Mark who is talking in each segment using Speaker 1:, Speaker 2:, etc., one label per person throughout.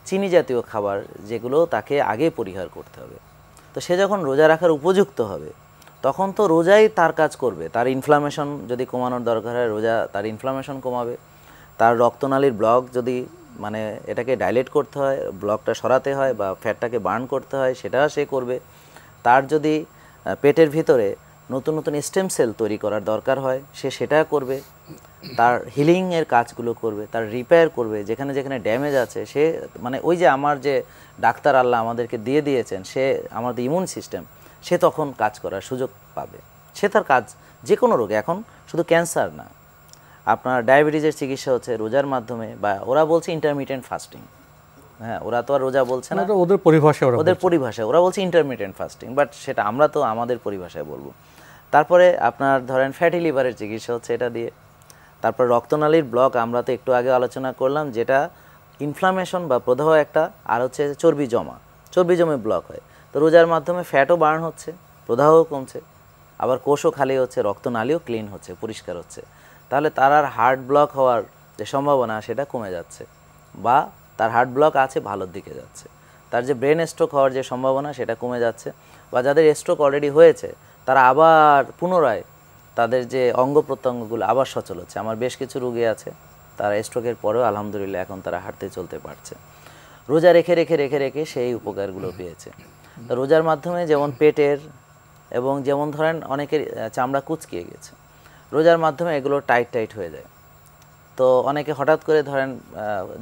Speaker 1: চিনি জাতীয় খাবার যেগুলো তাকে আগে পরিহার করতে হবে। তো সে যখন রোজা রাখার উপযুক্ত হবে তখন তো রোজাই তার কাজ করবে। তার ইনফ্লামেশন যদি কমানোর দরকার হয় রোজা তার ইনফ্লামেশন কমাবে, তার রক্তনালীর ব্লক যদি মানে এটাকে ডাইলেট করতে হয়, ব্লকটা সরাতে হয় বা ফ্যাটটাকে বার্ন করতে হয় সেটা সে করবে। তার যদি পেটের ভিতরে নতুন নতুন স্টেম সেল তৈরি করার দরকার হয় সে সেটা করবে, তার হিলিংয়ের কাজগুলো করবে, তার রিপেয়ার করবে, যেখানে যেখানে ড্যামেজ আছে সে মানে ওই যে আমার যে ডাক্তার আল্লাহ আমাদেরকে দিয়ে দিয়েছেন সে আমাদের ইমিউন সিস্টেম সে তখন কাজ করার সুযোগ পাবে। সে তার কাজ যে কোনো রোগে, এখন শুধু ক্যান্সার না, আপনার ডায়াবেটিসের চিকিৎসা হচ্ছে রোজার মাধ্যমে, বা ওরা বলছে ইন্টারমিটেন্ট ফাস্টিং। হ্যাঁ, ওরা তো আর রোজা বলছে না,
Speaker 2: ওদের পরিভাষায়
Speaker 1: ওরা বলছে ইন্টারমিটেন্ট ফাস্টিং, বাট সেটা আমরা তো আমাদের পরিভাষায় বলবো। তারপরে আপনার ধরেন ফ্যাটি লিভারের চিকিৎসা হচ্ছে এটা দিয়ে। তারপর রক্তনালীর ব্লক আমরা তো একটু আগে আলোচনা করলাম, যেটা ইনফ্লামেশন বা প্রদাহ একটা, আর হচ্ছে চর্বি জমে ব্লক হয়। তো রোজার মাধ্যমে ফ্যাটও বার্ন হচ্ছে, প্রদাহও কমছে, আবার কোষও খালি হচ্ছে, রক্তনালীও ক্লিন হচ্ছে, পরিষ্কার হচ্ছে। তাহলে তার আর হার্ট ব্লক হওয়ার যে সম্ভাবনা সেটা কমে যাচ্ছে, বা তার হার্ট ব্লক আছে ভালোর দিকে যাচ্ছে। তার যে ব্রেন স্ট্রোক হওয়ার যে সম্ভাবনা সেটা কমে যাচ্ছে, বা যাদের স্ট্রোক অলরেডি হয়েছে তারা আবার পুনরায় তাদের যে অঙ্গ প্রত্যঙ্গগুলো আবার সচল হচ্ছে। আমার বেশ কিছু রোগী আছে তারা স্ট্রোকের পরেও আলহামদুলিল্লাহ এখন তারা হাঁটতে চলতে পারছে, রোজা রেখে রেখে রেখে রেখে সেই উপকারগুলো পেয়েছে। তো রোজার মাধ্যমে যেমন পেটের এবং যেমন ধরেন অনেকের চামড়া কুঁচকিয়ে গেছে, রোজার মাধ্যমে এগুলো টাইট হয়ে যায়। তো অনেকে হঠাৎ করে ধরেন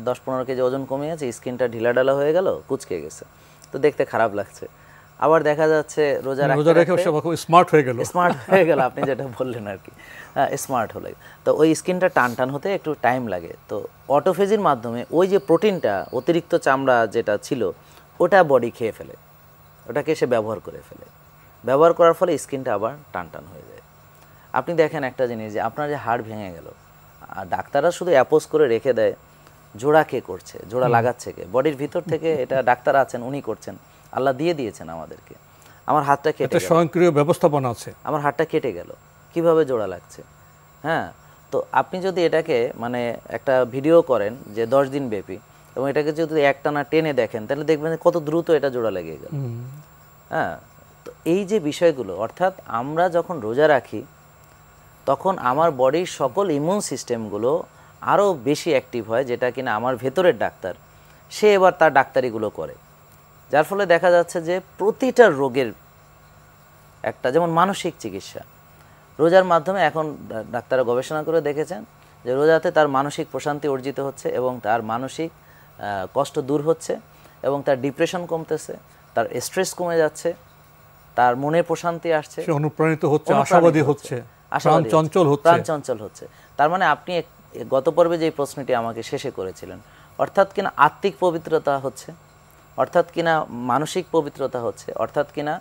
Speaker 1: 10-15 কেজি ওজন কমিয়েছে, স্কিনটা ঢিলাঢালা হয়ে গেল, কুঁচকে গেছে, তো দেখতে খারাপ লাগছে। আবার দেখা যাচ্ছে রোজা রেখে
Speaker 2: স্মার্ট
Speaker 1: হয়ে গেল, আপনি যেটা বললেন আর কি, স্মার্ট হলে তো ওই স্কিনটা টান হতে একটু টাইম লাগে। তো অটোফেজির মাধ্যমে ওই যে প্রোটিনটা অতিরিক্ত চামড়া যেটা ছিল ওটা বডি খেয়ে ফেলে, ওটাকে সে ব্যবহার করে ফেলে, ব্যবহার করার ফলে স্কিনটা আবার টান হয়ে যায়। আপনি দেখেন একটা জিনিস, যে আপনার যে হাড় ভেঙে গেল, আর ডাক্তাররা শুধু অ্যাপোজ করে রেখে দেয়, জোড়া কে করছে, জোড়া লাগাচ্ছে কে? বডির ভিতর থেকে এটা ডাক্তার আছেন উনি করছেন, আল্লাহ দিয়ে দিয়েছেন আমাদেরকে। আমার হাতটা কেটে গেল,
Speaker 2: স্বয়ংক্রিয় ব্যবস্থাপনা আছে,
Speaker 1: আমার হাতটা কেটে গেল, কিভাবে জোড়া লাগছে? হ্যাঁ, তো আপনি যদি এটাকে মানে একটা ভিডিও করেন যে 10 দিন ব্যাপী, এবং এটাকে যদি একটানা টেনে দেখেন তাহলে দেখবেন কত দ্রুত এটা জোড়া লেগে গেল। হ্যাঁ, তো এই যে বিষয়গুলো, অর্থাৎ আমরা যখন রোজা রাখি তখন আমার বডির সকল ইমিউন সিস্টেমগুলো আরও বেশি অ্যাক্টিভ হয়, যেটা কিনা আমার ভেতরের ডাক্তার সে এবার তার ডাক্তারিগুলো করে, যার ফলে দেখা যাচ্ছে যে প্রতিটা রোগের একটা, যেমন মানসিক চিকিৎসা রোজার মাধ্যমে এখন ডাক্তাররা গবেষণা করে দেখেছেন যে রোজাতে তার মানসিক প্রশান্তি অর্জিত হচ্ছে এবং তার মানসিক কষ্ট দূর হচ্ছে, এবং তার ডিপ্রেশন কমতেছে, তার স্ট্রেস কমে যাচ্ছে, তার মনে প্রশান্তি আসছে,
Speaker 2: অনুপ্রাণিত হচ্ছে, আশাবাদী হচ্ছে, প্রাণ
Speaker 1: চঞ্চল হচ্ছে। তার মানে আপনি গত পর্বে যে প্রশ্নটি আমাকে শেষে করেছিলেন, অর্থাৎ কিনা আত্মিক পবিত্রতা হচ্ছে, অর্থাৎ কিনা মানসিক পবিত্রতা হচ্ছে, অর্থাৎ কিনা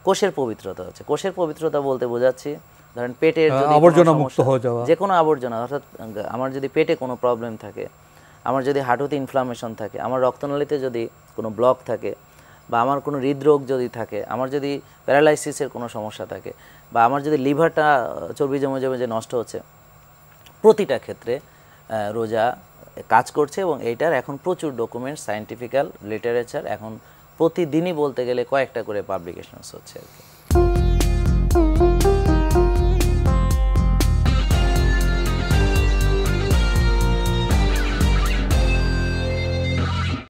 Speaker 1: কোষের পবিত্রতা হচ্ছে। কোষের পবিত্রতা বলতে বোঝাচ্ছি ধরেন পেটের যদি
Speaker 2: আবর্জনা মুক্ত হয়ে যাওয়া,
Speaker 1: যে কোনো আবর্জনা, অর্থাৎ আমার যদি পেটে কোনো প্রবলেম থাকে, আমার যদি হাঁটুতে ইনফ্লামেশন থাকে, আমার রক্তনালীতে যদি কোনো ব্লক থাকে, বা আমার কোনো হৃদরোগ যদি থাকে, আমার যদি প্যারালাইসিসের কোনো সমস্যা থাকে, বা আমার যদি লিভারটা চর্বি জমে জমে যে নষ্ট হচ্ছে, প্রতিটা ক্ষেত্রে রোজা কাজ করছে। এবং এইটার এখন প্রচুর ডকুমেন্ট, সায়েন্টিফিক্যাল লিটারেচার এখন প্রতিদিনই বলতে গেলে কয়েকটা করে পাবলিকেশনস হচ্ছে আর কি।